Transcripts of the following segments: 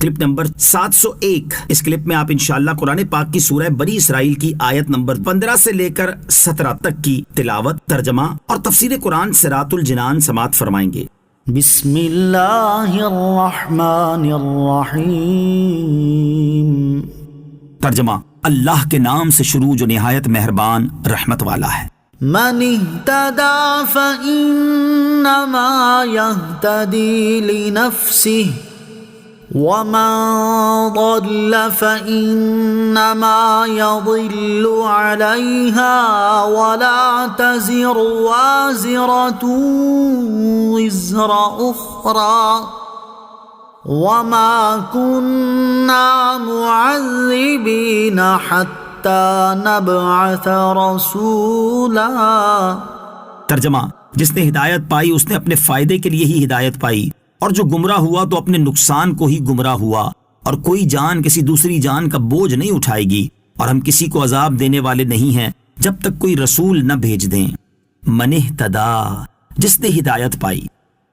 Clip number 701۔ اس clip میں آپ انشاءاللہ قرآن پاک کی سورہ بنی اسرائیل کی آیت نمبر 15 سے لے کر 17 تک کی تلاوت، ترجمہ اور تفسیر قرآن صراط الجنان سماعت فرمائیں گے۔ بسم اللہ الرحمن الرحیم۔ ترجمہ، اللہ کے نام سے شروع جو نہایت مہربان رحمت والا ہے۔ من اہتدی فإنما یہتدی لنفسہ ومن ضل فإنما يضل عليها ولا تزر وازرة وزر أخرى وما كنا معذبين حتى نبعث رسولا۔ ترجمہ، جس نے ہدایت پائی اس نے اپنے فائدے کے لیے ہی ہدایت پائی، اور جو گمراہ ہوا تو اپنے نقصان کو ہی گمراہ ہوا، اور کوئی جان کسی دوسری جان کا بوجھ نہیں اٹھائے گی، اور ہم کسی کو عذاب دینے والے نہیں ہیں جب تک کوئی رسول نہ بھیج دیں۔ من اہتدی، جس نے ہدایت پائی۔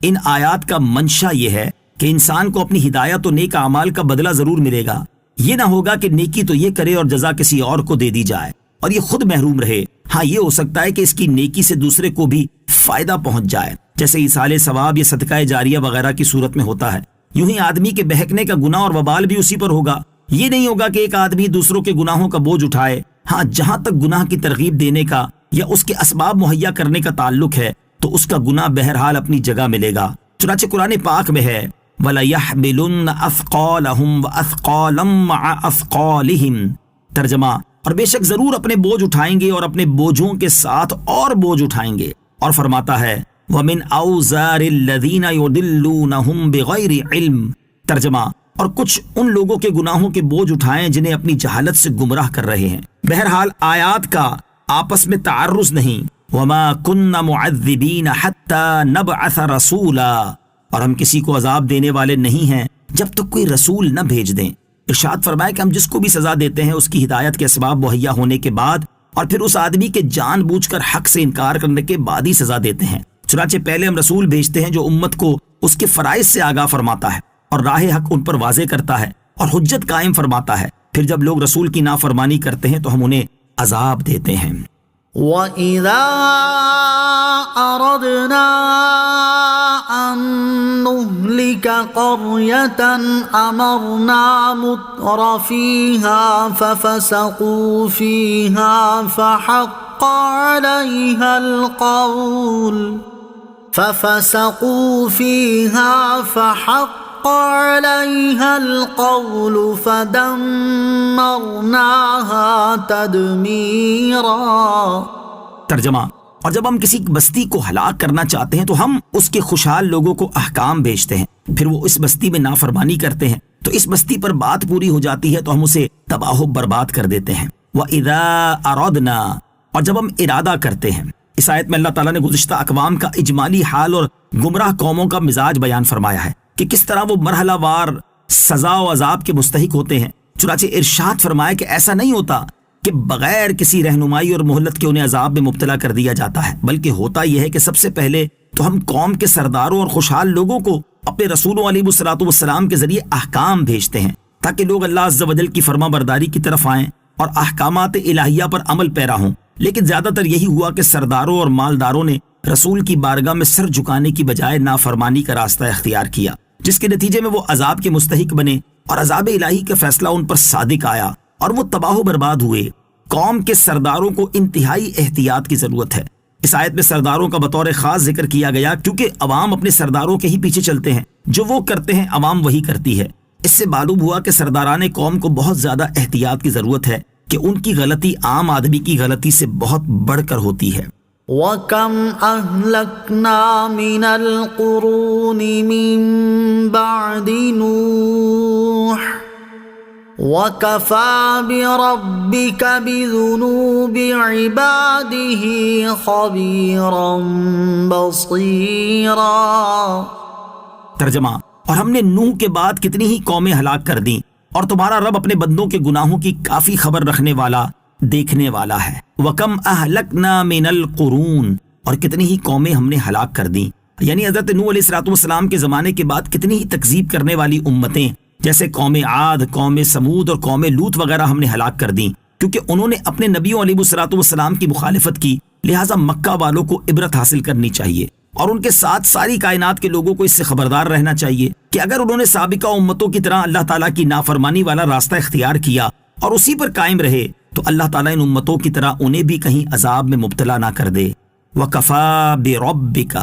ان آیات کا منشا یہ ہے کہ انسان کو اپنی ہدایت و نیک اعمال کا بدلہ ضرور ملے گا۔ یہ نہ ہوگا کہ نیکی تو یہ کرے اور جزا کسی اور کو دے دی جائے اور یہ خود محروم رہے۔ ہاں، یہ ہو سکتا ہے کہ اس کی نیکی سے دوسرے کو بھی فائدہ پہنچ جائے، جیسے ایصال ثواب یا صدقہ جاریہ وغیرہ کی صورت میں ہوتا ہے۔ یوں ہی آدمی کے بہکنے کا گناہ اور وبال بھی اسی پر ہوگا۔ یہ نہیں ہوگا کہ ایک آدمی دوسروں کے گناہوں کا بوجھ اٹھائے۔ ہاں، جہاں تک گناہ کی ترغیب دینے کا یا اس کے اسباب مہیا کرنے کا تعلق ہے تو اس کا گناہ بہرحال اپنی جگہ ملے گا۔ چنانچہ قرآن پاک میں ہے وَلَيَحْمِلُنَّ أَثْقَالَهُمْ وَأَثْقَالًا مَعَ أَثْقَالِهِمْ۔ ترجمہ، اور بے شک ضرور اپنے بوجھ اٹھائیں گے اور اپنے بوجھوں کے ساتھ اور بوجھ اٹھائیں گے۔ اور فرماتا ہے وَمِنْ أَوْزَارِ الَّذِينَ يُضِلُّونَهُمْ بِغَيْرِ عِلْمٍ۔ ترجمہ، اور کچھ ان لوگوں کے گناہوں کے بوجھ اٹھائیں جنہیں اپنی جہالت سے گمراہ کر رہے ہیں۔ بہرحال آیات کا آپس میں تعارض نہیں۔ وَمَا كُنَّ مُعَذِّبِينَ حَتَّى نَبْعَثَ رَسُولًا، اور ہم کسی کو عذاب دینے والے نہیں ہیں جب تک کوئی رسول نہ بھیج دیں۔ ارشاد فرمائے کہ ہم جس کو بھی سزا دیتے ہیں اس کی ہدایت کے اسباب مہیا ہونے کے بعد، اور پھر اس آدمی کے جان بوجھ کر حق سے انکار کرنے کے بعد ہی سزا دیتے ہیں۔ چنانچہ پہلے ہم رسول بھیجتے ہیں جو امت کو اس کے فرائض سے آگاہ فرماتا ہے اور راہ حق ان پر واضح کرتا ہے اور حجت قائم فرماتا ہے۔ پھر جب لوگ رسول کی نافرمانی کرتے ہیں تو ہم انہیں عذاب دیتے ہیں۔ وَإِذَا أَرَدْنَا أَن نُّهْلِكَ قَرْيَةً أَمَرْنَا مُتْرَ فِيهَا فَفَسَقُوا فِيهَا فَحَقَّ عَلَيْهَا الْقَوْلُ فَدَمَّرْنَاهَا تَدْمِيرًا۔ ترجمہ، اور جب ہم کسی بستی کو ہلاک کرنا چاہتے ہیں تو ہم اس کے خوشحال لوگوں کو احکام بھیجتے ہیں، پھر وہ اس بستی میں نافرمانی کرتے ہیں تو اس بستی پر بات پوری ہو جاتی ہے تو ہم اسے تباہ و برباد کر دیتے ہیں۔ وَإِذَا أَرَدْنَا، اور جب ہم ارادہ کرتے ہیں۔ اس آیت میں اللہ تعالیٰ نے گزشتہ اقوام کا اجمالی حال اور گمراہ قوموں کا مزاج بیان فرمایا ہے کہ کس طرح وہ مرحلہ وار سزا و عذاب کے مستحق ہوتے ہیں۔ چنانچہ ارشاد فرمایا کہ ایسا نہیں ہوتا کہ بغیر کسی رہنمائی اور مہلت کے انہیں عذاب میں مبتلا کر دیا جاتا ہے، بلکہ ہوتا یہ ہے کہ سب سے پہلے تو ہم قوم کے سرداروں اور خوشحال لوگوں کو اپنے رسولوں علیہ الصلوۃ والسلام کے ذریعے احکام بھیجتے ہیں تاکہ لوگ اللہ عز و جل کی فرما برداری کی طرف آئیں اور احکامات الہیہ پر عمل پیرا ہوں۔ لیکن زیادہ تر یہی ہوا کہ سرداروں اور مالداروں نے رسول کی بارگاہ میں سر جھکانے کی بجائے نافرمانی کا راستہ اختیار کیا، جس کے نتیجے میں وہ عذاب کے مستحق بنے اور عذاب الہی کا فیصلہ ان پر صادق آیا اور وہ تباہ و برباد ہوئے۔ قوم کے سرداروں کو انتہائی احتیاط کی ضرورت ہے۔ اس آیت میں سرداروں کا بطور خاص ذکر کیا گیا کیونکہ عوام اپنے سرداروں کے ہی پیچھے چلتے ہیں، جو وہ کرتے ہیں عوام وہی کرتی ہے۔ اس سے معلوم ہوا کہ سرداران قوم کو بہت زیادہ احتیاط کی ضرورت ہے کہ ان کی غلطی عام آدمی کی غلطی سے بہت بڑھ کر ہوتی ہے۔ وَكَمْ أَهْلَكْنَا مِنَ الْقُرُونِ مِن بَعْدِ نُوحٍ وَكَفَى بِرَبِّكَ بِذُنُوبِ عِبَادِهِ خَبِيرًا بَصِيرًا۔ ترجمہ، اور ہم نے نوح کے بعد کتنی ہی قومیں ہلاک کر دیں اور تمہارا رب اپنے بندوں کے گناہوں کی کافی خبر رکھنے والا، دیکھنے والا ہے۔ وَكَمْ أَهْلَكْنَا مِنَ الْقُرُونِ، اور کتنی ہی قومیں ہم نے ہلاک کر دیں، یعنی حضرت نوح علیہ السلام کے زمانے کے بعد کتنی ہی تکذیب کرنے والی امتیں جیسے قوم عاد، قوم سمود اور قوم لوط وغیرہ ہم نے ہلاک کر دیں، کیونکہ انہوں نے اپنے نبیوں علیہ الصلوۃ والسلام کی مخالفت کی، لہٰذا مکہ والوں کو عبرت حاصل کرنی چاہیے اور ان کے ساتھ ساری کائنات کے لوگوں کو اس سے خبردار رہنا چاہیے کہ اگر انہوں نے سابقہ امتوں کی طرح اللہ تعالیٰ کی نافرمانی والا راستہ اختیار کیا اور اسی پر قائم رہے تو اللہ تعالیٰ ان امتوں کی طرح انہیں بھی کہیں عذاب میں مبتلا نہ کر دے۔ وَكَفَى بِرَبِّكَ،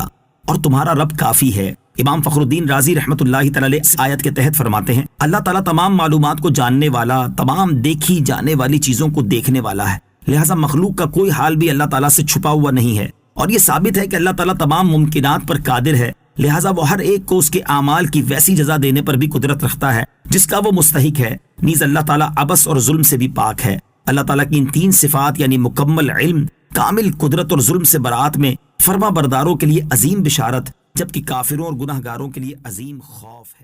اور تمہارا رب کافی ہے۔ امام فخر الدین رازی رحمۃ اللہ تعالی علیہ اس آیت کے تحت فرماتے ہیں اللہ تعالیٰ تمام معلومات کو جاننے والا، تمام دیکھی جانے والی چیزوں کو دیکھنے والا ہے، لہٰذا مخلوق کا کوئی حال بھی اللہ تعالیٰ سے چھپا ہوا نہیں ہے، اور یہ ثابت ہے کہ اللہ تعالیٰ تمام ممکنات پر قادر ہے، لہٰذا وہ ہر ایک کو اس کے اعمال کی ویسی جزا دینے پر بھی قدرت رکھتا ہے جس کا وہ مستحق ہے۔ نیز اللہ تعالیٰ عبث اور ظلم سے بھی پاک ہے۔ اللہ تعالیٰ کی ان تین صفات یعنی مکمل علم، کامل قدرت اور ظلم سے برات میں فرما برداروں کے لیے عظیم بشارت، جبکہ کافروں اور گناہ گاروں کے لیے عظیم خوف ہے۔